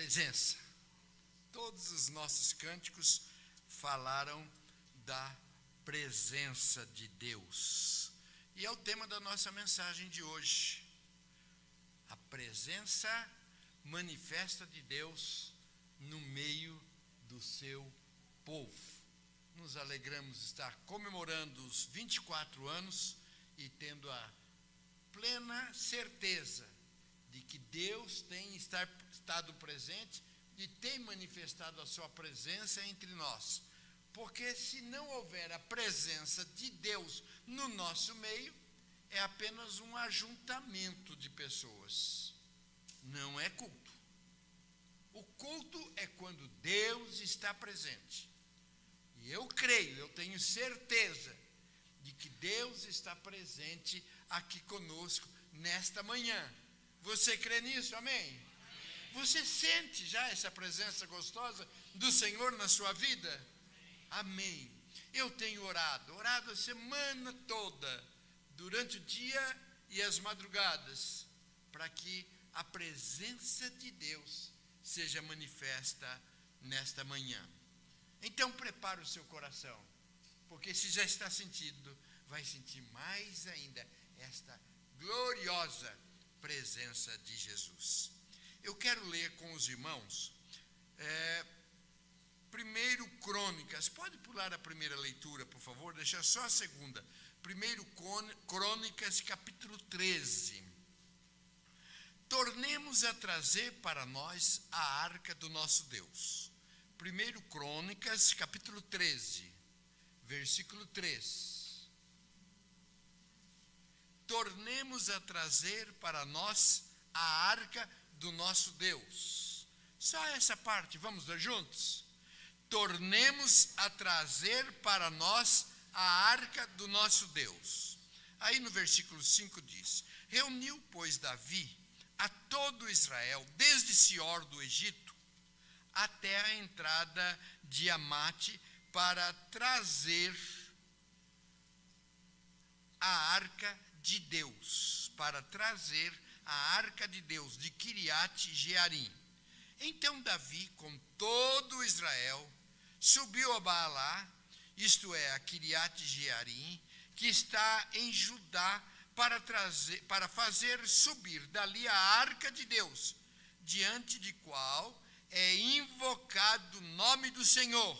presença. Todos os nossos cânticos falaram da presença de Deus. E é o tema da nossa mensagem de hoje. A presença manifesta de Deus no meio do seu povo. Nos alegramos de estar comemorando os 24 anos e tendo a plena certeza de que Deus tem estado presente e tem manifestado a sua presença entre nós. Porque se não houver a presença de Deus no nosso meio, é apenas um ajuntamento de pessoas. Não é culto. O culto é quando Deus está presente. E eu creio, eu tenho certeza de que Deus está presente aqui conosco nesta manhã. Você crê nisso? Amém? Você sente já essa presença gostosa do Senhor na sua vida? Amém. Eu tenho orado a semana toda, durante o dia e as madrugadas, para que a presença de Deus seja manifesta nesta manhã. Então prepare o seu coração, porque se já está sentindo, vai sentir mais ainda esta gloriosa presença de Jesus. Eu quero ler com os irmãos, 1 Crônicas, pode pular a primeira leitura, por favor, deixa só a segunda. 1 Crônicas, capítulo 13. Tornemos a trazer para nós a arca do nosso Deus. 1 Crônicas, capítulo 13, versículo 3. Tornemos a trazer para nós a arca do nosso Deus. Só essa parte, vamos ler juntos? Tornemos a trazer para nós a arca do nosso Deus. Aí no versículo 5 diz: reuniu, pois, Davi a todo Israel, desde Sior do Egito até a entrada de Amate, para trazer a arca de Deus, de Quiriate Jearim. Então Davi, com todo Israel, subiu a Baalá, isto é, a Quiriate Jearim, que está em Judá, para fazer subir dali a arca de Deus, diante de qual é invocado o nome do Senhor,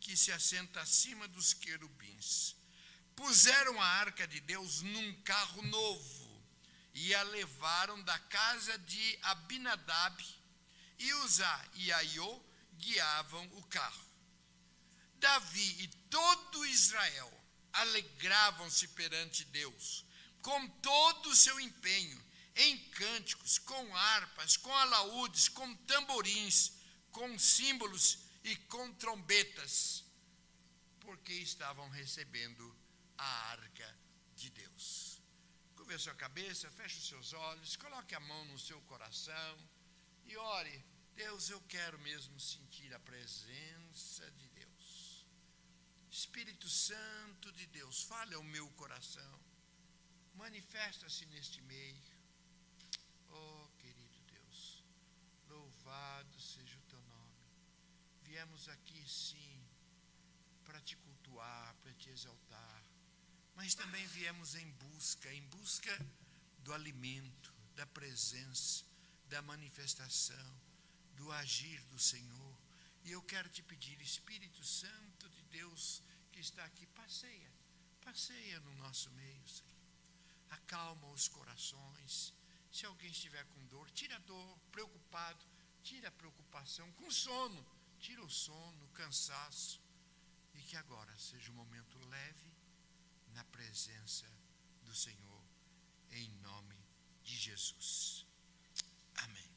que se assenta acima dos querubins. Puseram a arca de Deus num carro novo e a levaram da casa de Abinadab, e Uzá e Aiô guiavam o carro. Davi e todo Israel alegravam-se perante Deus, com todo o seu empenho, em cânticos, com harpas, com alaúdes, com tamborins, com símbolos e com trombetas, porque estavam recebendo a arca de Deus. Curve a sua cabeça, feche os seus olhos, coloque a mão no seu coração e ore. Deus, eu quero mesmo sentir a presença de Deus. Espírito Santo de Deus, fale ao meu coração, manifesta-se neste meio. Oh, querido Deus, louvado seja o teu nome. Viemos aqui, sim, para te cultuar, para te exaltar, mas também viemos em busca do alimento, da presença, da manifestação, do agir do Senhor. E eu quero te pedir, Espírito Santo de Deus, que está aqui, passeia no nosso meio, Senhor. Acalma os corações. Se alguém estiver com dor, tira a dor, preocupado, tira a preocupação, com sono, tira o sono, o cansaço, e que agora seja um momento leve na presença do Senhor, em nome de Jesus. Amém.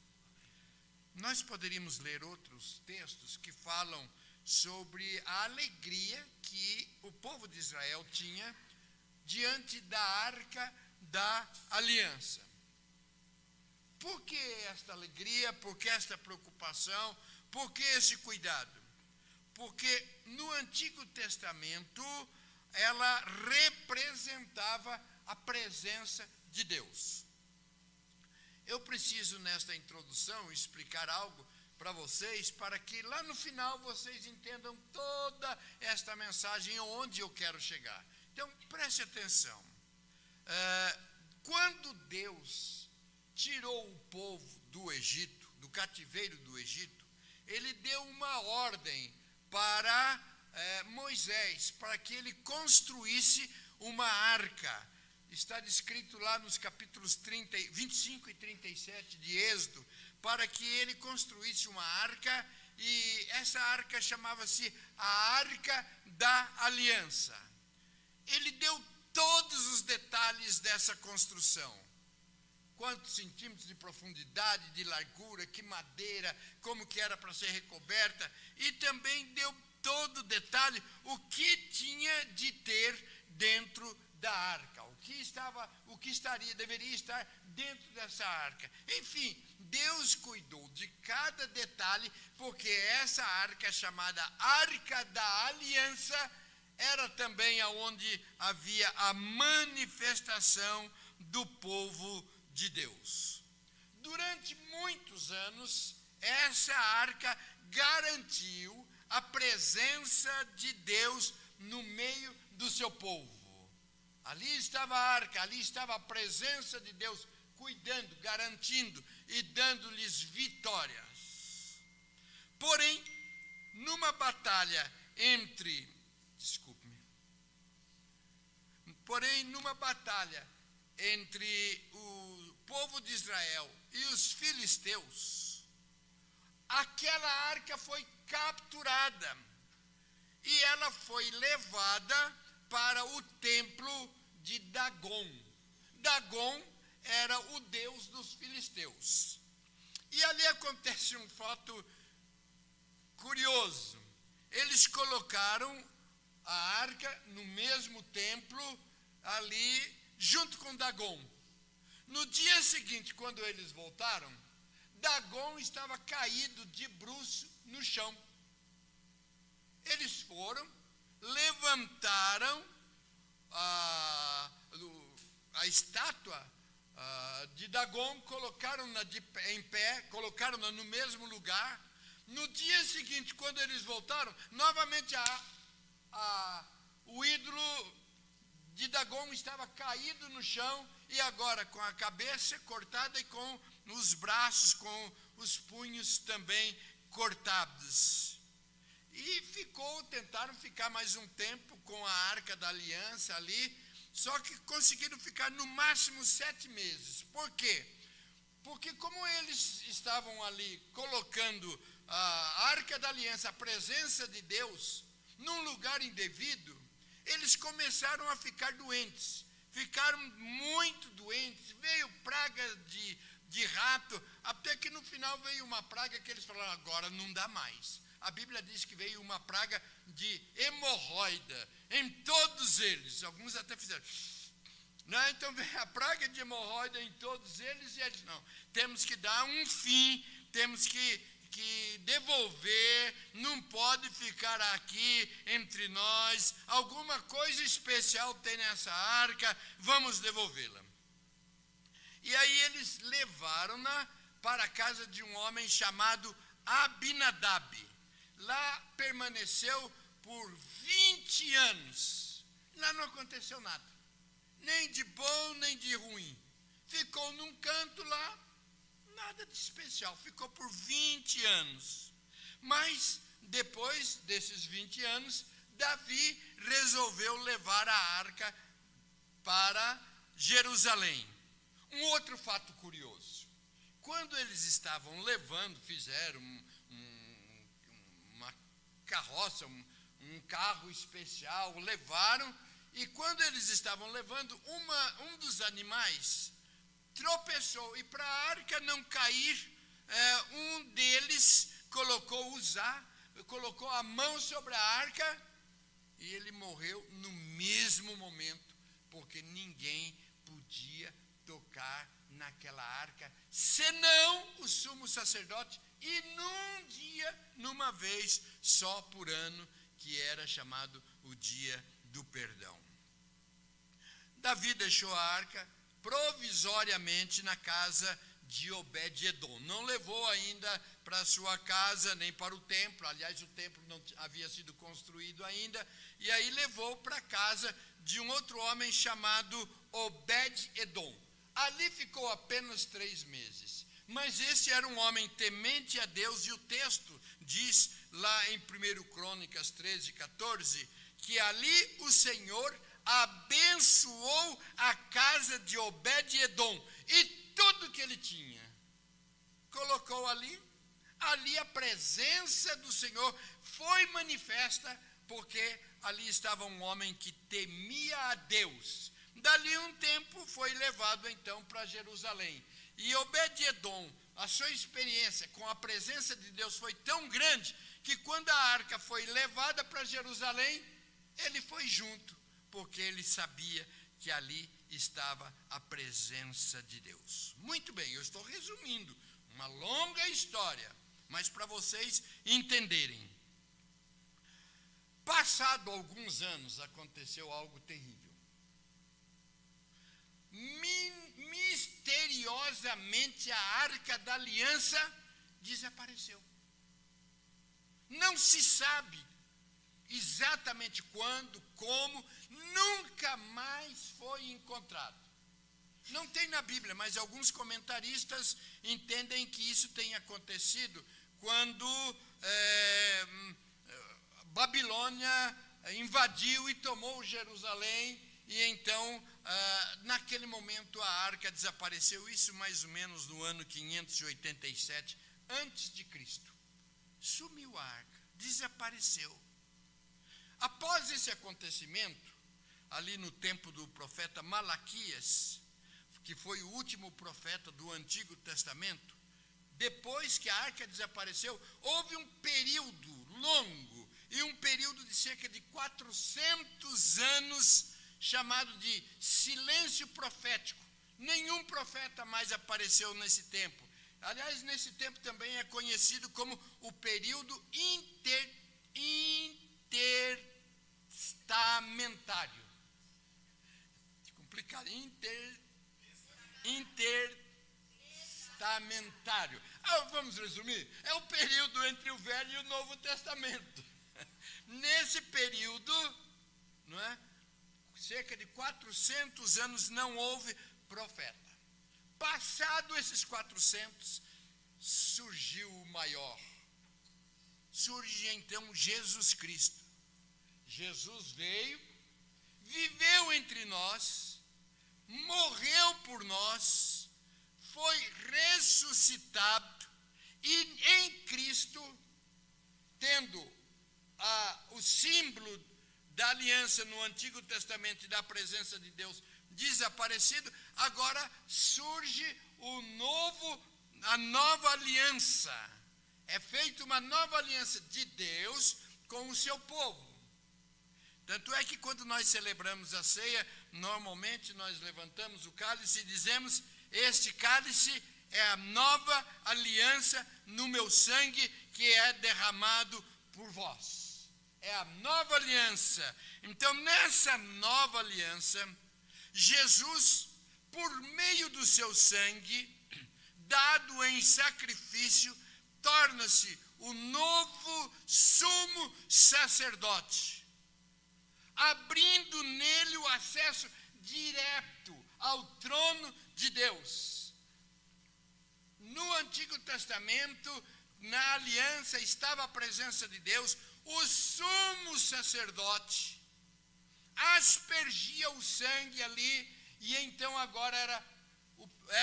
Nós poderíamos ler outros textos que falam sobre a alegria que o povo de Israel tinha diante da arca da aliança. Por que esta alegria? Por que esta preocupação? Por que esse cuidado? Porque no Antigo Testamento ela representava a presença de Deus. eu preciso, nesta introdução, explicar algo para vocês, para que lá no final vocês entendam toda esta mensagem e onde eu quero chegar. Então, preste atenção. Quando Deus tirou o povo do Egito, do cativeiro do Egito, ele deu uma ordem para Moisés, para que ele construísse uma arca. Está descrito lá nos capítulos 25 e 37 de Êxodo, para que ele construísse uma arca, e essa arca chamava-se a Arca da Aliança. Ele deu todos os detalhes dessa construção. Quantos centímetros de profundidade, de largura, que madeira, como que era para ser recoberta, e também deu todo o detalhe, o que tinha de ter dentro da arca, deveria estar dentro dessa arca. Enfim, Deus cuidou de cada detalhe, porque essa arca, chamada Arca da Aliança, era também onde havia a manifestação do povo de Deus. Durante muitos anos, essa arca garantiu a presença de Deus no meio do seu povo. Ali estava a arca, ali estava a presença de Deus, cuidando, garantindo e dando-lhes vitórias. Porém, numa batalha entre o povo de Israel e os filisteus, aquela arca foi capturada e ela foi levada para o templo de Dagom. Dagom era o deus dos filisteus. E ali acontece um fato curioso. Eles colocaram a arca no mesmo templo, ali junto com Dagom. No dia seguinte, quando eles voltaram, Dagom estava caído de bruços no chão. Eles foram, levantaram a estátua de Dagom, colocaram-na em pé, colocaram-na no mesmo lugar. No dia seguinte, quando eles voltaram, novamente o ídolo de Dagom estava caído no chão, e agora com a cabeça cortada e com os braços, com os punhos também cortados. E tentaram ficar mais um tempo com a Arca da Aliança ali, só que conseguiram ficar no máximo 7 meses. Por quê? Porque como eles estavam ali colocando a Arca da Aliança, a presença de Deus, num lugar indevido, eles começaram a ficar doentes. Ficaram muito doentes, veio praga de rato, até que no final veio uma praga que eles falaram, agora não dá mais. A Bíblia diz que veio uma praga de hemorroida em todos eles. Alguns até fizeram. Não, então veio a praga de hemorroida em todos eles, e eles não. Temos que dar um fim, temos que devolver, não pode ficar aqui entre nós. Alguma coisa especial tem nessa arca, vamos devolvê-la. E aí eles levaram-na para a casa de um homem chamado Abinadab. Lá permaneceu por 20 anos. Lá não aconteceu nada, nem de bom, nem de ruim. Ficou num canto lá, nada de especial. Ficou por 20 anos. Mas, depois desses 20 anos, Davi resolveu levar a arca para Jerusalém. Um outro fato curioso. Quando eles estavam levando, fizeram uma carroça, um carro especial, levaram, e quando eles estavam levando, um dos animais tropeçou, e para a arca não cair, um deles colocou a mão sobre a arca, e ele morreu no mesmo momento, porque ninguém podia tocar naquela arca, senão o sumo sacerdote, e numa vez só por ano, que era chamado o dia do perdão. Davi deixou a arca provisoriamente na casa de Obed-edom. Não levou ainda para sua casa, nem para o templo. Aliás, o templo não havia sido construído ainda. E aí levou para a casa de um outro homem chamado Obed-edom. Ali ficou apenas 3 meses. Mas esse era um homem temente a Deus, e o texto diz lá em 1 Crônicas 13, 14, que ali o Senhor abençoou a casa de Obed-edom e tudo que ele tinha. Colocou ali a presença do Senhor foi manifesta, porque ali estava um homem que temia a Deus. Dali um tempo foi levado então para Jerusalém. E Obed-edom, a sua experiência com a presença de Deus foi tão grande, que quando a arca foi levada para Jerusalém, ele foi junto, porque ele sabia que ali estava a presença de Deus. Muito bem, eu estou resumindo uma longa história, mas para vocês entenderem. Passado alguns anos, aconteceu algo terrível. Misteriosamente a arca da aliança desapareceu. Não se sabe exatamente quando, como, nunca mais foi encontrado. Não tem na Bíblia, mas alguns comentaristas entendem que isso tenha acontecido quando Babilônia invadiu e tomou Jerusalém, e então, naquele momento, a arca desapareceu, isso mais ou menos no ano 587 antes de Cristo. Sumiu a arca, desapareceu. Após esse acontecimento, ali no tempo do profeta Malaquias, que foi o último profeta do Antigo Testamento, depois que a arca desapareceu, houve um período longo, e um período de cerca de 400 anos, chamado de silêncio profético. Nenhum profeta mais apareceu nesse tempo. Aliás, nesse tempo também é conhecido como o período intertestamentário. Complicado. Intertestamentário. Vamos resumir? É o período entre o Velho e o Novo Testamento. Nesse período, não é? Cerca de 400 anos não houve profeta. Passado esses 400, surgiu o maior. Surge então Jesus Cristo. Jesus veio, viveu entre nós, morreu por nós, foi ressuscitado, e em Cristo, tendo o símbolo da aliança no Antigo Testamento e da presença de Deus desaparecido, agora surge a nova aliança. É feita uma nova aliança de Deus com o seu povo. Tanto é que quando nós celebramos a ceia, normalmente nós levantamos o cálice e dizemos: este cálice é a nova aliança no meu sangue, que é derramado por vós. É a nova aliança. Então, nessa nova aliança, Jesus, por meio do seu sangue, dado em sacrifício, torna-se o novo sumo sacerdote, abrindo nele o acesso direto ao trono de Deus. No Antigo Testamento, na aliança, estava a presença de Deus. O sumo sacerdote aspergia o sangue ali, e então agora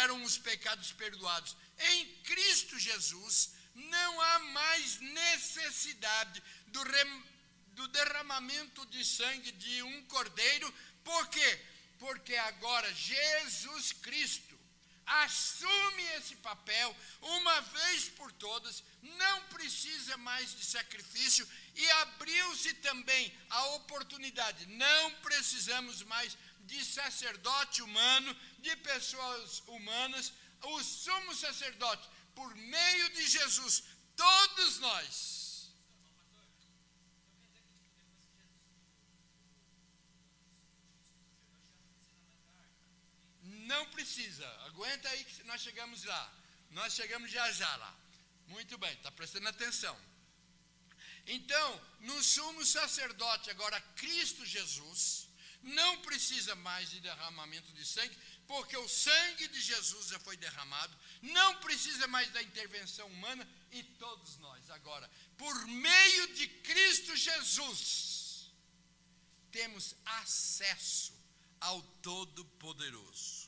eram os pecados perdoados. Em Cristo Jesus não há mais necessidade do derramamento de sangue de um cordeiro. Por quê? Porque agora Jesus Cristo assume esse papel uma vez por todas, não precisa mais de sacrifício, e abriu-se também a oportunidade. Não precisamos mais de sacerdote humano, de pessoas humanas. O sumo sacerdote, por meio de Jesus, todos nós. Não precisamos. precisa. Aguenta aí que nós chegamos lá. Nós chegamos já lá. Muito bem, está prestando atenção. Então, no sumo sacerdote, agora Cristo Jesus, não precisa mais de derramamento de sangue, porque o sangue de Jesus já foi derramado, não precisa mais da intervenção humana, e todos nós agora, por meio de Cristo Jesus, temos acesso ao Todo-Poderoso.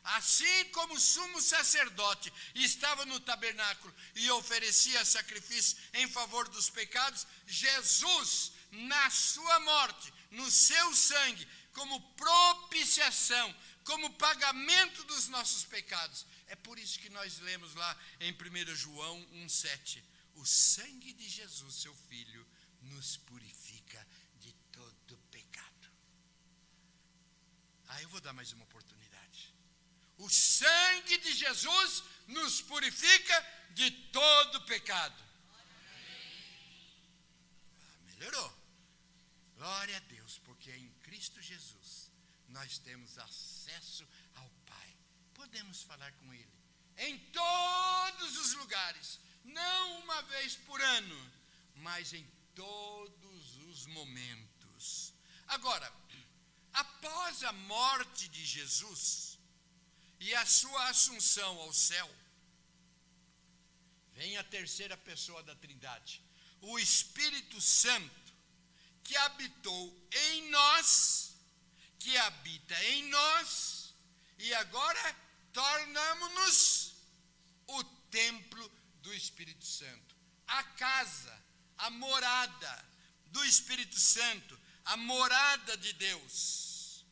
Assim como o sumo sacerdote estava no tabernáculo e oferecia sacrifício em favor dos pecados, Jesus, na sua morte, no seu sangue, como propiciação, como pagamento dos nossos pecados. É por isso que nós lemos lá em 1 João 1,7, o sangue de Jesus, seu Filho, nos purifica de todo pecado. Eu vou dar mais uma oportunidade. O sangue de Jesus nos purifica de todo pecado. Melhorou. Glória a Deus, porque em Cristo Jesus nós temos acesso ao Pai. Podemos falar com Ele em todos os lugares, não uma vez por ano, mas em todos os momentos. Agora, após a morte de Jesus e a sua assunção ao céu, vem a terceira pessoa da Trindade, o Espírito Santo, que habitou em nós, que habita em nós, e agora tornamos-nos o templo do Espírito Santo, a casa, a morada do Espírito Santo, a morada de Deus.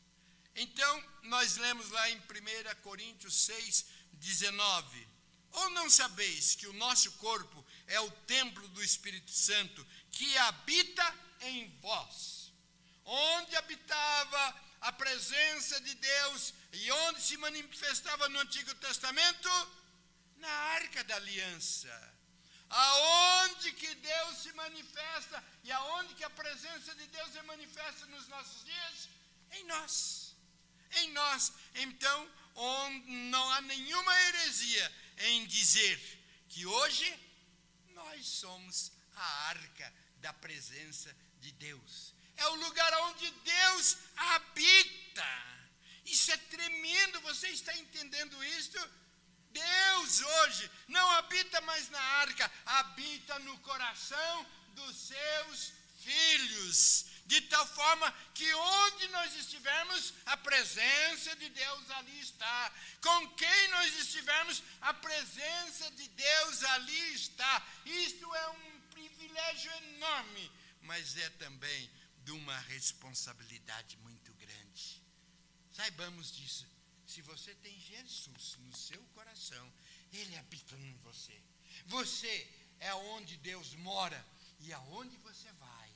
Então, nós lemos lá em 1 Coríntios 6, 19, ou não sabeis que o nosso corpo é o templo do Espírito Santo, que habita em vós, onde habitava a presença de Deus e onde se manifestava no Antigo Testamento? Na Arca da Aliança. Aonde que Deus se manifesta e aonde que a presença de Deus se manifesta nos nossos dias? Em nós. Em nós. Então, não há nenhuma heresia em dizer que hoje nós somos a arca da presença de Deus. É o lugar onde Deus habita. Isso é tremendo, você está entendendo isto? Deus hoje não habita mais na arca, habita no coração dos seus filhos, de tal forma que onde nós estivermos, a presença de Deus ali está. Com quem nós estivermos, a presença de Deus ali está. Isto é um privilégio enorme, mas é também de uma responsabilidade muito grande. Saibamos disso. Se você tem Jesus no seu coração, Ele habita em você. Você é onde Deus mora, e aonde você vai,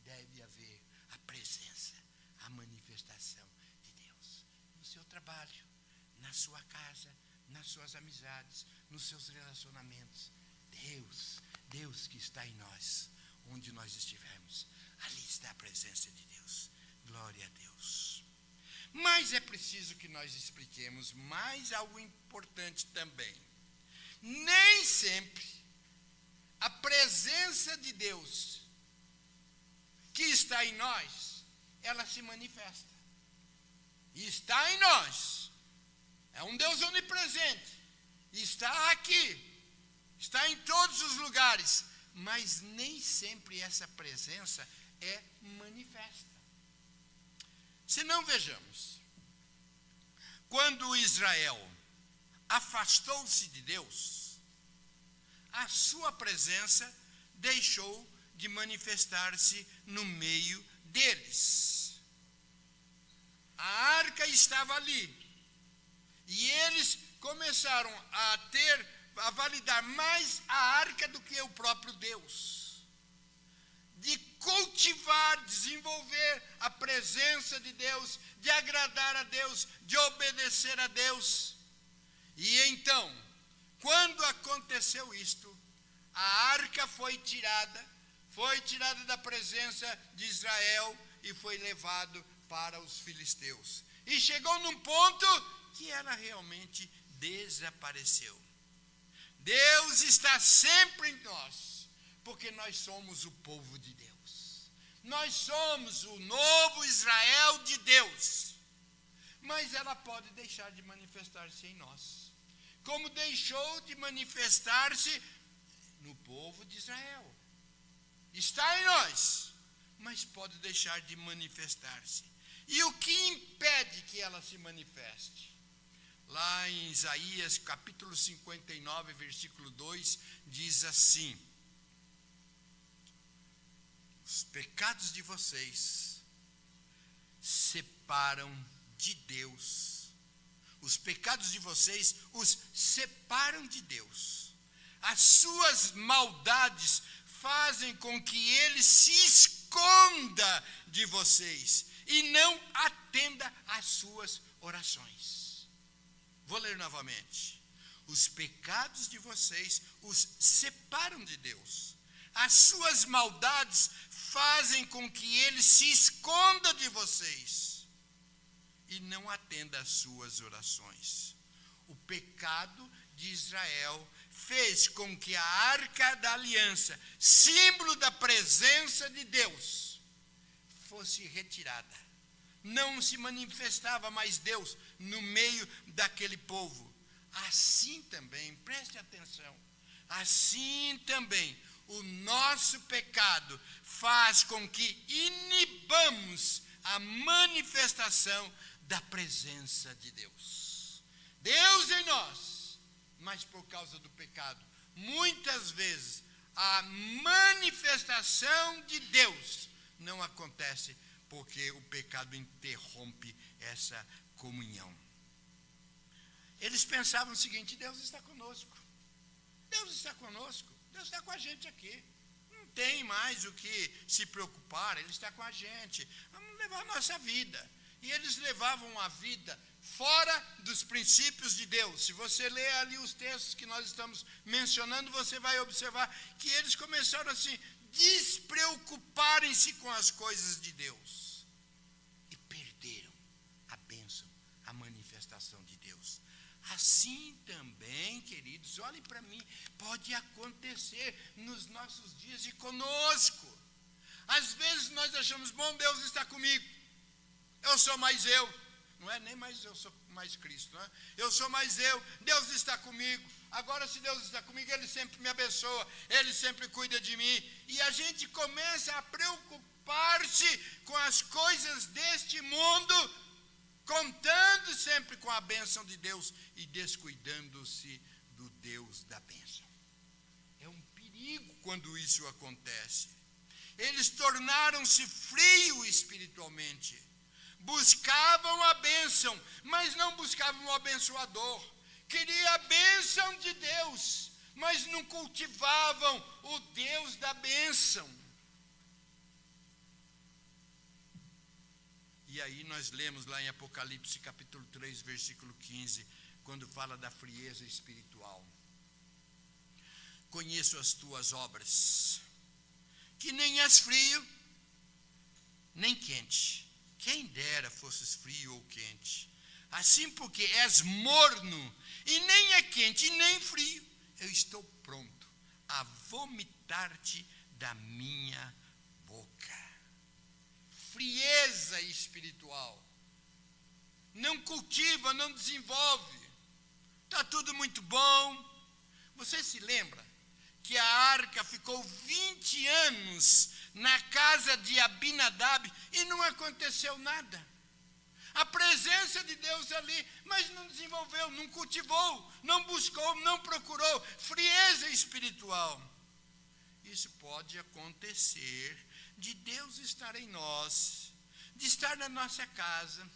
deve haver a presença, a manifestação de Deus. No seu trabalho, na sua casa, nas suas amizades, nos seus relacionamentos. Deus que está em nós, onde nós estivermos, ali está a presença de Deus. Glória a Deus. Mas é preciso que nós expliquemos mais algo importante também. Nem sempre a presença de Deus que está em nós, ela se manifesta. E está em nós. É um Deus onipresente. Está aqui. Está em todos os lugares. Mas nem sempre essa presença é manifesta. Se não, vejamos, quando Israel afastou-se de Deus, a sua presença deixou de manifestar-se no meio deles. A arca estava ali, e eles começaram a validar mais a arca do que o próprio Deus. De cultivar, desenvolver a presença de Deus, de agradar a Deus, de obedecer a Deus. E então, quando aconteceu isto, a arca foi tirada da presença de Israel e foi levado para os filisteus. E chegou num ponto, que ela realmente desapareceu. Deus está sempre em nós, porque nós somos o povo de Deus. Nós somos o novo Israel de Deus. Mas ela pode deixar de manifestar-se em nós, como deixou de manifestar-se no povo de Israel. Está em nós, mas pode deixar de manifestar-se. E o que impede que ela se manifeste? Lá em Isaías, capítulo 59, versículo 2, diz assim: os pecados de vocês separam de Deus. Os pecados de vocês os separam de Deus. As suas maldades fazem com que ele se esconda de vocês e não atenda às suas orações. Vou ler novamente. Os pecados de vocês os separam de Deus. As suas maldades fazem com que ele se esconda de vocês e não atenda às suas orações. O pecado de Israel fez com que a arca da aliança, símbolo da presença de Deus, fosse retirada. Não se manifestava mais Deus no meio daquele povo. Assim também, preste atenção, assim também o nosso pecado faz com que inibamos a manifestação da presença de Deus. Deus em nós, mas por causa do pecado, muitas vezes a manifestação de Deus não acontece, porque o pecado interrompe essa comunhão. Eles pensavam o seguinte: Deus está conosco. Deus está conosco. Deus está com a gente aqui. Não tem mais o que se preocupar, Ele está com a gente. Vamos levar a nossa vida. E eles levavam a vida fora dos princípios de Deus. Se você ler ali os textos que nós estamos mencionando, você vai observar que eles começaram assim, despreocuparem-se com as coisas de Deus e perderam a bênção, a manifestação de Deus. Assim também, queridos, olhem para mim, pode acontecer nos nossos dias e conosco. Às vezes nós achamos, bom, Deus está comigo, eu sou mais eu, não é nem mais eu sou mais Cristo, não é? Eu sou mais eu, Deus está comigo. Agora, se Deus está comigo, Ele sempre me abençoa, Ele sempre cuida de mim. E a gente começa a preocupar-se com as coisas deste mundo, contando sempre com a bênção de Deus e descuidando-se do Deus da bênção. É um perigo quando isso acontece. Eles tornaram-se frios espiritualmente. Buscavam a bênção, mas não buscavam o abençoador. Queria a bênção de Deus, mas não cultivavam o Deus da bênção. E aí nós lemos lá em Apocalipse capítulo 3, versículo 15, quando fala da frieza espiritual. Conheço as tuas obras, que nem és frio, nem quente. Quem dera fosses frio ou quente. Assim, porque és morno, e nem é quente, nem frio, eu estou pronto a vomitar-te da minha boca. Frieza espiritual. Não cultiva, não desenvolve. Está tudo muito bom. Você se lembra que a arca ficou 20 anos na casa de Abinadab e não aconteceu nada? A presença de Deus ali, mas não desenvolveu, não cultivou, não buscou, não procurou. Frieza espiritual. Isso pode acontecer de Deus estar em nós, de estar na nossa casa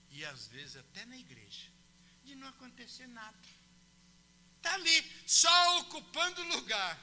e às vezes até na igreja, de não acontecer nada. Está ali, só ocupando lugar.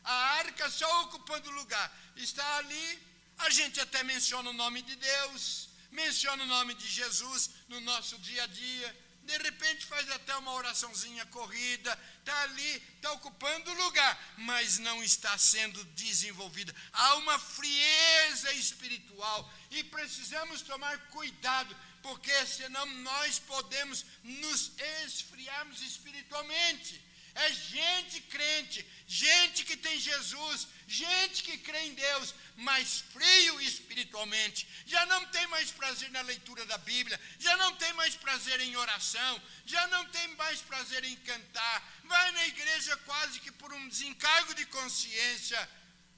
A arca só ocupando lugar. Está ali, a gente até menciona o nome de Deus, menciona o nome de Jesus no nosso dia a dia. De repente faz até uma oraçãozinha corrida. Está ali, está ocupando lugar, mas não está sendo desenvolvida. Há uma frieza espiritual e precisamos tomar cuidado porque senão nós podemos nos esfriarmos espiritualmente. É gente crente, gente que tem Jesus, gente que crê em Deus, mas frio espiritualmente. Já não tem mais prazer na leitura da Bíblia, já não tem mais prazer em oração, já não tem mais prazer em cantar. Vai na igreja quase que por um desencargo de consciência,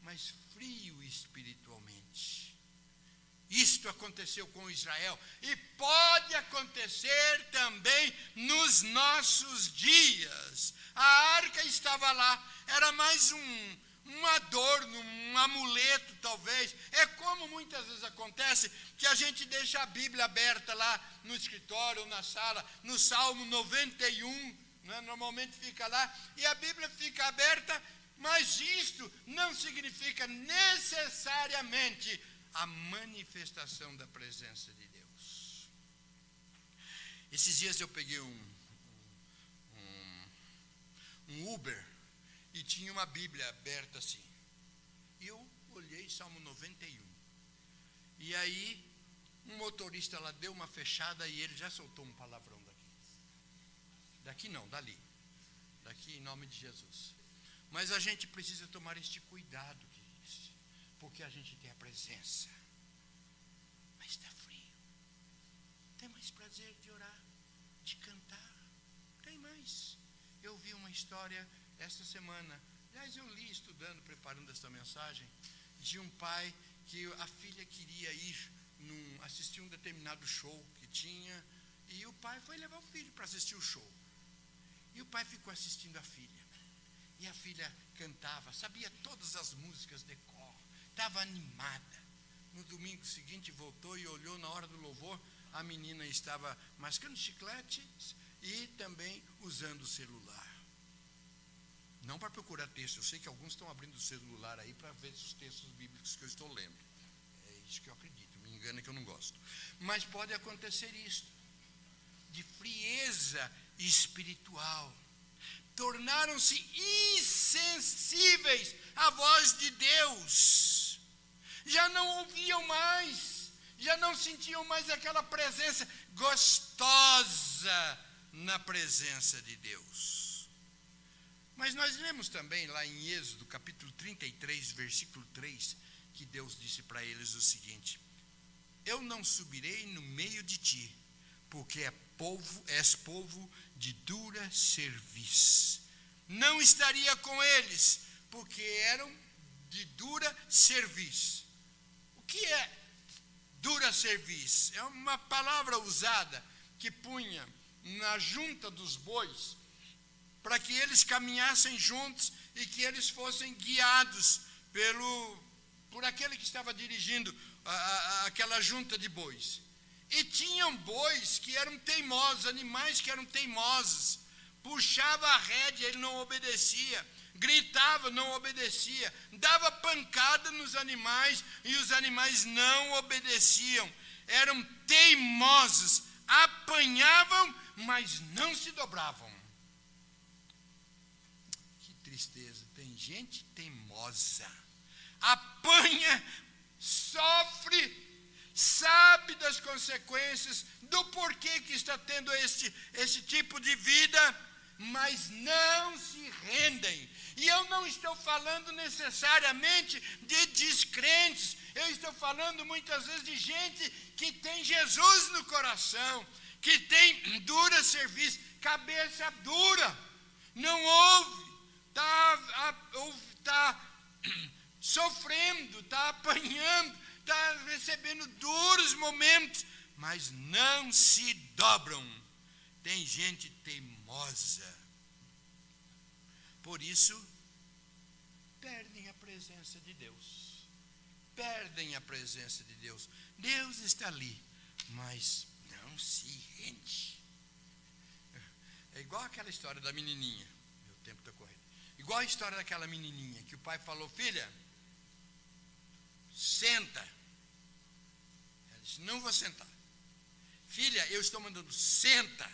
mas frio espiritualmente. Isto aconteceu com Israel e pode acontecer também nos nossos dias. A arca estava lá, era mais um adorno, um amuleto talvez. É como muitas vezes acontece que a gente deixa a Bíblia aberta lá no escritório ou na sala, no Salmo 91, né, normalmente fica lá, e a Bíblia fica aberta, mas isto não significa necessariamente a manifestação da presença de Deus. Esses dias eu peguei um Uber e tinha uma Bíblia aberta assim. E eu olhei Salmo 91. E aí um motorista lá deu uma fechada e ele já soltou um palavrão daqui. Daqui não, dali. Daqui em nome de Jesus. Mas a gente precisa tomar este cuidado, queridos, porque a gente tem a presença. Mas está frio. Tem mais prazer de orar, de cantar. Tem mais. Eu vi uma história esta semana, aliás eu li estudando, preparando esta mensagem, de um pai que a filha queria ir assistir um determinado show que tinha, e o pai foi levar o filho para assistir o show. E o pai ficou assistindo a filha. E a filha cantava, sabia todas as músicas de cor, estava animada. No domingo seguinte voltou e olhou na hora do louvor, a menina estava mascando chicletes e também usando o celular. Não para procurar texto, eu sei que alguns estão abrindo o celular aí para ver os textos bíblicos que eu estou lendo. É isso que eu acredito, me engana que eu não gosto. Mas pode acontecer isso, de frieza espiritual. Tornaram-se insensíveis à voz de Deus. Já não ouviam mais, já não sentiam mais aquela presença gostosa na presença de Deus. Mas nós lemos também lá em Êxodo, capítulo 33, versículo 3, que Deus disse para eles o seguinte: eu não subirei no meio de ti, porque és povo de dura cerviz. Não estaria com eles, porque eram de dura cerviz. O que é dura cerviz? É uma palavra usada que punha na junta dos bois, para que eles caminhassem juntos e que eles fossem guiados por aquele que estava dirigindo aquela junta de bois. E tinham bois que eram teimosos, animais que eram teimosos. Puxava a rédea, ele não obedecia. Gritava, não obedecia. Dava pancada nos animais e os animais não obedeciam. Eram teimosos, apanhavam, mas não se dobravam. Tristeza, tem gente teimosa, apanha, sofre, sabe das consequências, do porquê que está tendo esse tipo de vida, mas não se rendem. E eu não estou falando necessariamente de descrentes, eu estou falando muitas vezes de gente que tem Jesus no coração, que tem dura serviço, cabeça dura, não ouve, está sofrendo, está apanhando, está recebendo duros momentos, mas não se dobram. Tem gente teimosa. Por isso, perdem a presença de Deus. Perdem a presença de Deus. Deus está ali, mas não se rende. É igual aquela história da menininha. Meu tempo está correndo. Igual a história daquela menininha que o pai falou: filha, senta. Ela disse: não vou sentar. Filha, eu estou mandando, senta.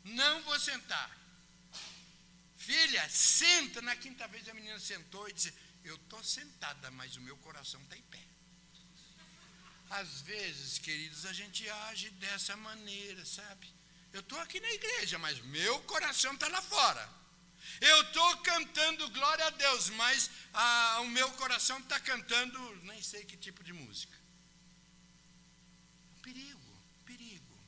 Não vou sentar. Filha, senta. Na quinta vez a menina sentou e disse: eu estou sentada, mas o meu coração está em pé. Às vezes, queridos, a gente age dessa maneira, sabe? Eu estou aqui na igreja, mas meu coração está lá fora. Eu estou cantando glória a Deus, mas o meu coração está cantando nem sei que tipo de música. Perigo, perigo.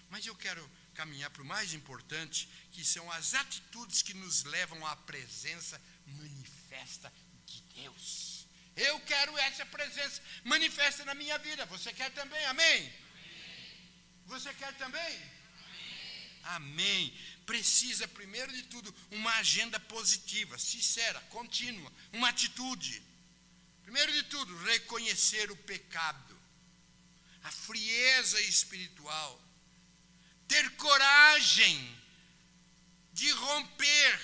Mas eu quero caminhar para o mais importante, que são as atitudes que nos levam à presença manifesta de Deus. Eu quero essa presença manifesta na minha vida. Você quer também? Amém? Amém. Você quer também? Amém. Precisa, primeiro de tudo, uma agenda positiva, sincera, contínua, uma atitude. Primeiro de tudo, reconhecer o pecado, a frieza espiritual, ter coragem de romper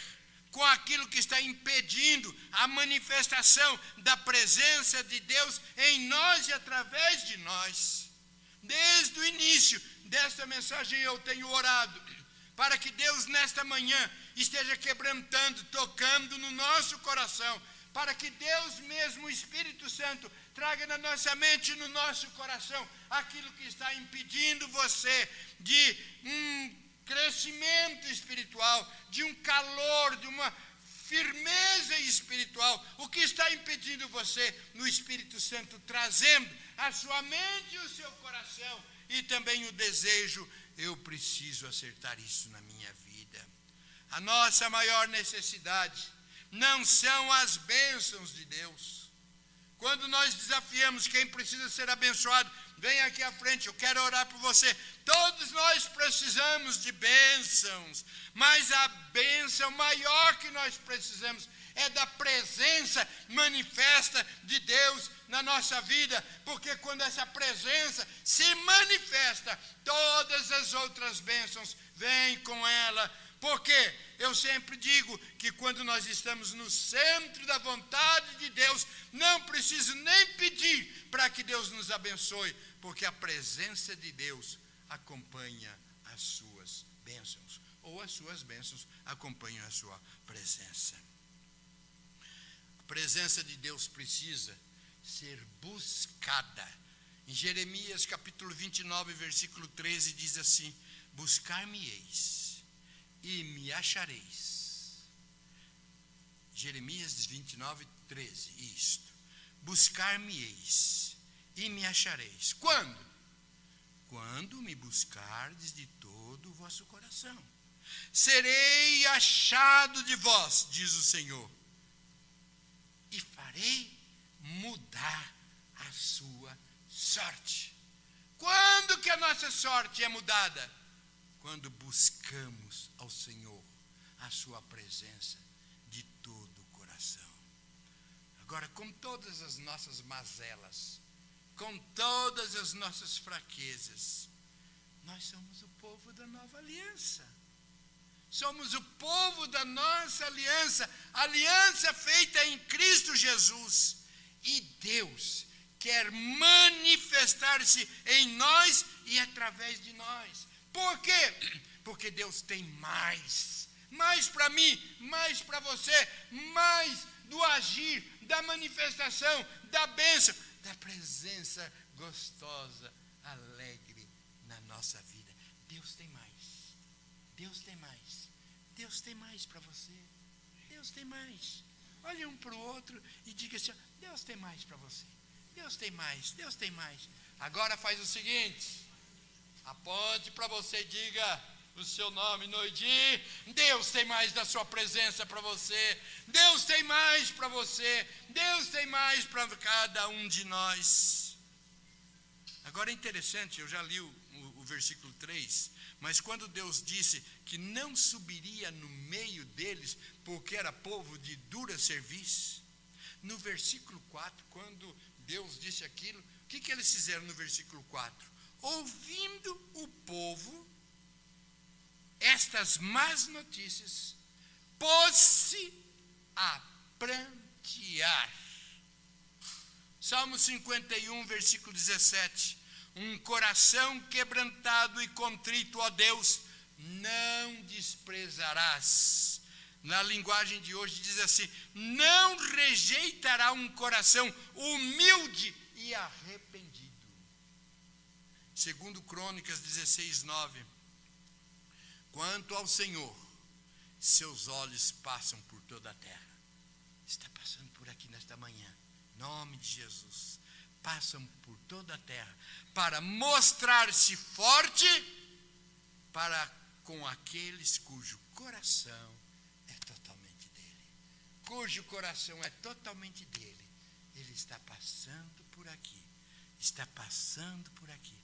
com aquilo que está impedindo a manifestação da presença de Deus em nós e através de nós. Desde o início desta mensagem eu tenho orado para que Deus nesta manhã esteja quebrantando, tocando no nosso coração, para que Deus mesmo, o Espírito Santo, traga na nossa mente e no nosso coração aquilo que está impedindo você de crescimento espiritual, de um calor, de uma firmeza espiritual. O que está impedindo você no Espírito Santo, trazendo a sua mente e o seu coração e também o desejo, eu preciso acertar isso na minha vida. A nossa maior necessidade não são as bênçãos de Deus. Quando nós desafiamos quem precisa ser abençoado, vem aqui à frente, eu quero orar por você. Todos nós precisamos de bênçãos, mas a bênção maior que nós precisamos é da presença manifesta de Deus na nossa vida, porque quando essa presença se manifesta, todas as outras bênçãos vêm com ela. Porque eu sempre digo que quando nós estamos no centro da vontade de Deus, não preciso nem pedir para que Deus nos abençoe, porque a presença de Deus acompanha as suas bênçãos, ou as suas bênçãos acompanham a sua presença. A presença de Deus precisa ser buscada. Em Jeremias capítulo 29, versículo 13, diz assim: buscar-me-eis e me achareis. Jeremias 29, 13, isto. Buscar-me-eis e me achareis. Quando? Quando me buscardes de todo o vosso coração. Serei achado de vós, diz o Senhor, e farei mudar a sua sorte. Quando que a nossa sorte é mudada? Quando buscamos ao Senhor a sua presença de todo o coração. Agora, com todas as nossas mazelas, com todas as nossas fraquezas, nós somos o povo da nova aliança. Somos o povo da nossa aliança, aliança feita em Cristo Jesus. E Deus quer manifestar-se em nós e através de nós. Por quê? Porque Deus tem mais para mim, mais para você, mais do agir, da manifestação, da bênção, da presença gostosa, alegre na nossa vida. Deus tem mais. Deus tem mais. Deus tem mais para você. Deus tem mais. Olhe um para o outro e diga assim: Deus tem mais para você. Deus tem mais. Deus tem mais. Agora faz o seguinte: aponte para você e diga o seu nome no ID. Deus tem mais da sua presença para você. Deus tem mais para você. Deus tem mais para cada um de nós. Agora é interessante, eu já li o versículo 3, mas quando Deus disse que não subiria no meio deles, porque era povo de dura cerviz, no versículo 4, quando Deus disse aquilo, o que eles fizeram no versículo 4? Ouvindo o povo estas más notícias, pôs-se a prantear. Salmo 51, versículo 17. Um coração quebrantado e contrito, ó Deus, não desprezarás. Na linguagem de hoje diz assim: não rejeitará um coração humilde e arrependido. Segundo Crônicas 16:9. Quanto ao Senhor, seus olhos passam por toda a terra. Está passando por aqui nesta manhã, em nome de Jesus. Passam por toda a terra para mostrar-se forte para com aqueles cujo coração é totalmente dele. Cujo coração é totalmente dele. Ele está passando por aqui. Está passando por aqui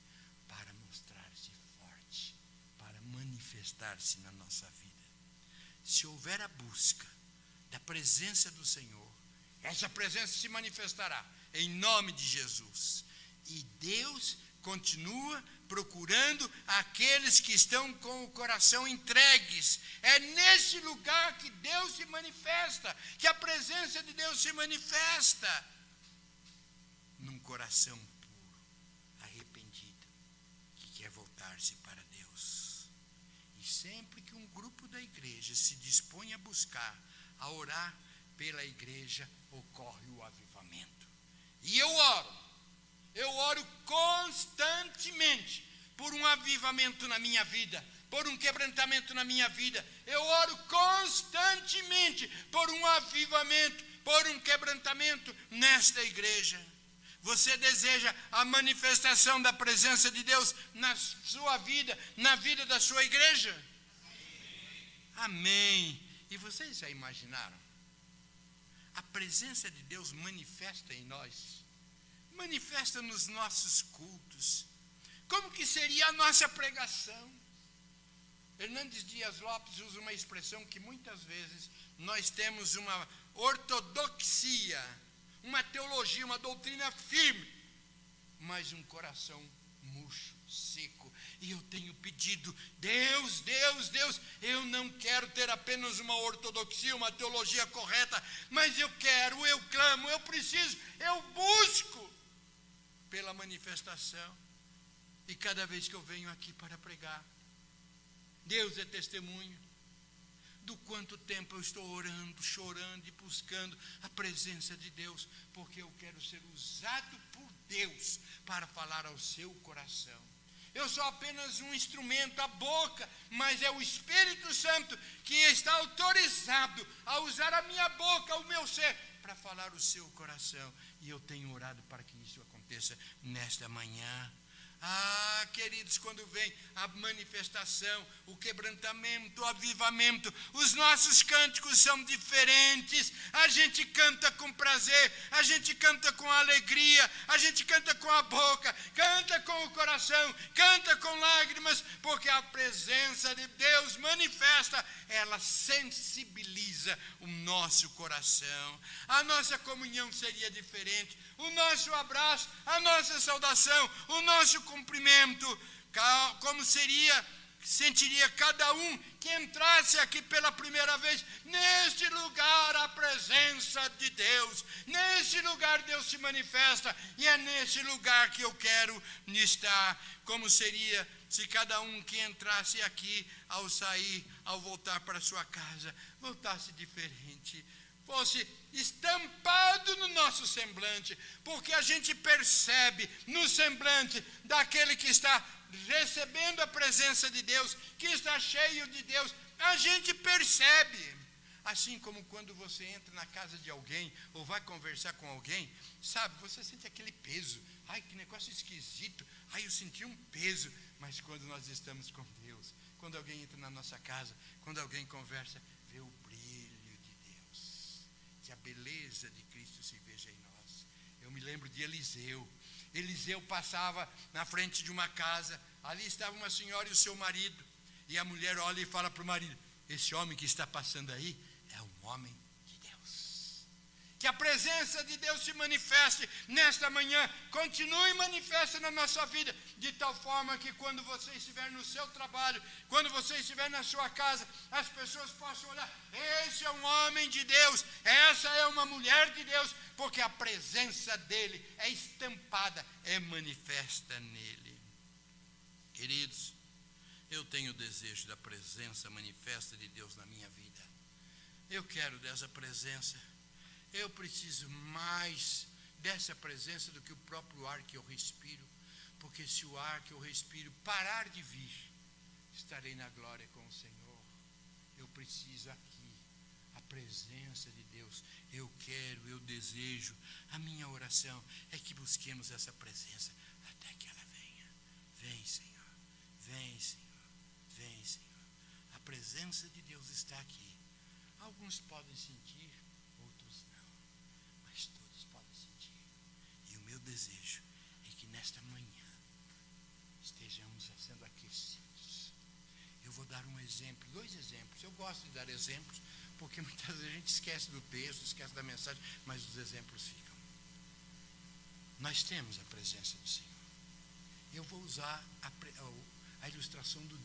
para mostrar-se forte, para manifestar-se na nossa vida. Se houver a busca da presença do Senhor, essa presença se manifestará em nome de Jesus. E Deus continua procurando aqueles que estão com o coração entregues. É nesse lugar que Deus se manifesta, que a presença de Deus se manifesta. Num coração puro, arrependido, que quer voltar-se para Deus. E sempre que um grupo da igreja se dispõe a buscar, a orar pela igreja, ocorre o avivamento. E eu oro constantemente por um avivamento na minha vida, por um quebrantamento na minha vida. Eu oro constantemente por um avivamento, por um quebrantamento nesta igreja. Você deseja a manifestação da presença de Deus na sua vida, na vida da sua igreja? Amém. E vocês já imaginaram? A presença de Deus manifesta em nós, manifesta nos nossos cultos. Como que seria a nossa pregação? Hernandes Dias Lopes usa uma expressão que muitas vezes nós temos uma ortodoxia, uma teologia, uma doutrina firme, mas um coração murcho, seco. E eu tenho pedido, Deus, eu não quero ter apenas uma ortodoxia, uma teologia correta, mas eu quero, eu clamo, eu preciso, eu busco pela manifestação. E cada vez que eu venho aqui para pregar, Deus é testemunho do quanto tempo eu estou orando, chorando e buscando a presença de Deus, porque eu quero ser usado por Deus para falar ao seu coração. Eu sou apenas um instrumento, a boca, mas é o Espírito Santo que está autorizado a usar a minha boca, o meu ser, para falar o seu coração. E eu tenho orado para que isso aconteça nesta manhã. Ah, queridos, quando vem a manifestação, o quebrantamento, o avivamento, os nossos cânticos são diferentes. A gente canta com prazer, a gente canta com alegria, a gente canta com a boca, canta com o coração, canta com lágrimas, porque a presença de Deus manifesta, ela sensibiliza o nosso coração. A nossa comunhão seria diferente, o nosso abraço, a nossa saudação, o nosso cumprimento, como sentiria cada um que entrasse aqui pela primeira vez. Neste lugar a presença de Deus, neste lugar Deus se manifesta, e é nesse lugar que eu quero estar. Como seria se cada um que entrasse aqui, ao sair, ao voltar para sua casa, voltasse diferente, fosse estampado no nosso semblante, porque a gente percebe no semblante daquele que está recebendo a presença de Deus, que está cheio de Deus, a gente percebe. Assim como quando você entra na casa de alguém, ou vai conversar com alguém, sabe, você sente aquele peso. Ai, que negócio esquisito, ai, eu senti um peso. Mas quando nós estamos com Deus, quando alguém entra na nossa casa, quando alguém conversa, vê o brilho de Deus, que a beleza de Cristo se veja em nós. Eu me lembro de Eliseu. Eliseu passava na frente de uma casa, ali estava uma senhora e o seu marido, e a mulher olha e fala para o marido: esse homem que está passando aí é um homem de Deus. Que a presença de Deus se manifeste nesta manhã, continue manifesta na nossa vida, de tal forma que quando você estiver no seu trabalho, quando você estiver na sua casa, as pessoas possam olhar: esse é um homem de Deus, essa é uma mulher de Deus, porque a presença dele é estampada, é manifesta nele. Queridos, eu tenho o desejo da presença manifesta de Deus na minha vida. Eu quero dessa presença. Eu preciso mais dessa presença do que o próprio ar que eu respiro, Porque se o ar que eu respiro parar de vir, estarei na glória com o Senhor. Eu preciso aqui, a presença de Deus. Eu quero, eu desejo. A minha oração é que busquemos essa presença até que ela venha. Vem, Senhor. Vem, Senhor. Vem, Senhor. A presença de Deus está aqui. Alguns podem sentir, outros não. Mas todos podem sentir. E o meu desejo é que nesta manhã estejamos sendo aquecidos. Eu vou dar um exemplo, 2 exemplos. Eu gosto de dar exemplos, porque muitas vezes a gente esquece do texto, esquece da mensagem, mas os exemplos ficam. Nós temos a presença do Senhor. Eu vou usar a ilustração do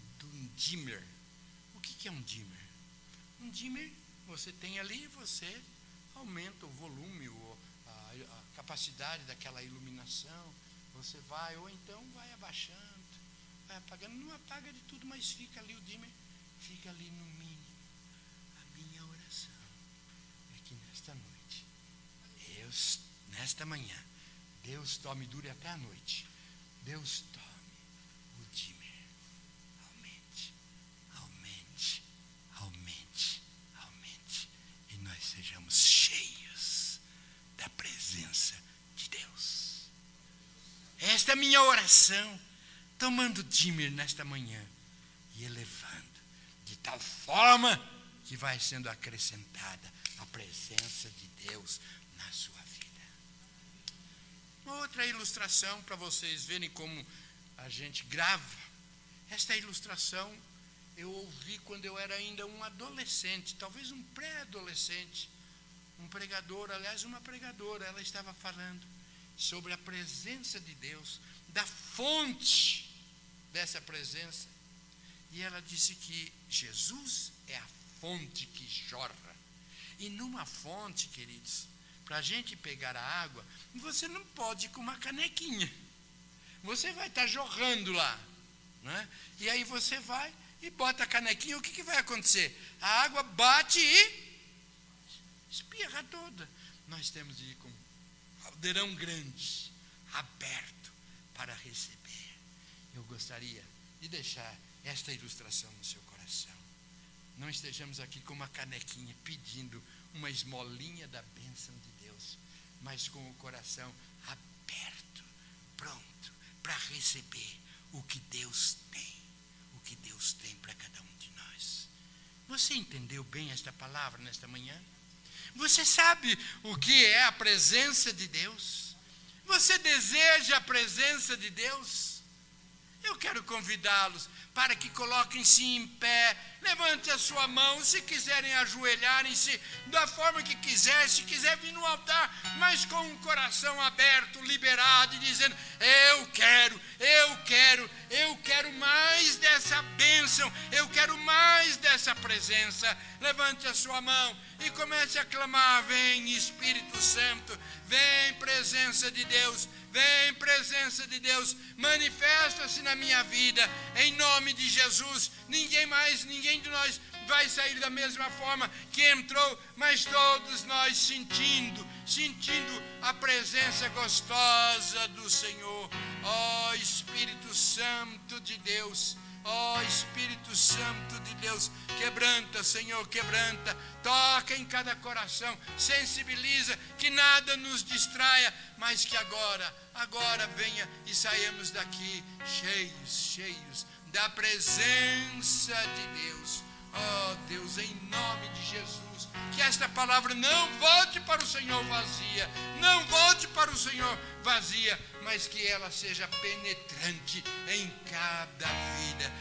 dimmer. O que é um dimmer? Um dimmer, você tem ali, você aumenta o volume, a capacidade daquela iluminação. Você vai, ou então vai abaixando, vai apagando. Não apaga de tudo, mas fica ali o dimmer, fica ali no mínimo. A minha oração é que nesta noite, nesta manhã, Deus tome, dure até a noite. Deus tome o dimmer. Aumente, aumente, aumente, aumente. E nós sejamos cheios da presença de Deus. Esta é a minha oração, tomando dimmer nesta manhã e elevando, de tal forma que vai sendo acrescentada a presença de Deus na sua vida. Uma outra ilustração para vocês verem como a gente grava. Esta ilustração eu ouvi quando eu era ainda um adolescente, talvez um pré-adolescente. Um pregador, aliás, uma pregadora, ela estava falando sobre a presença de Deus, da fonte dessa presença. E ela disse que Jesus é a fonte que jorra. E numa fonte, queridos, para a gente pegar a água, você não pode ir com uma canequinha. Você vai estar jorrando lá, né? E aí você vai e bota a canequinha, o que vai acontecer? A água bate e espirra toda. Nós temos de ir com um caldeirão grande, aberto, para receber. Eu gostaria de deixar esta ilustração no seu coração. Não estejamos aqui com uma canequinha pedindo uma esmolinha da bênção de Deus, mas com o coração aberto, pronto para receber o que Deus tem para cada um de nós. Você entendeu bem esta palavra nesta manhã? Você sabe o que é a presença de Deus? Você deseja a presença de Deus? Eu quero convidá-los para que coloquem-se em pé, levante a sua mão, se quiserem ajoelharem-se da forma que quiser, se quiser vir no altar, mas com o coração aberto, liberado e dizendo: eu quero mais dessa bênção, eu quero mais dessa presença. Levante a sua mão e comece a clamar: vem Espírito Santo, vem presença de Deus, vem presença de Deus, manifesta-se na minha vida, em nome de Jesus. Ninguém de nós vai sair da mesma forma que entrou, mas todos nós sentindo a presença gostosa do Senhor. Ó Espírito Santo de Deus, ó Espírito Santo de Deus, quebranta, Senhor, quebranta, toca em cada coração, sensibiliza, que nada nos distraia, mas que agora venha e saímos daqui cheios da presença de Deus. Ó Deus, em nome de Jesus, que esta palavra não volte para o Senhor vazia, não volte para o Senhor vazia, mas que ela seja penetrante em cada vida,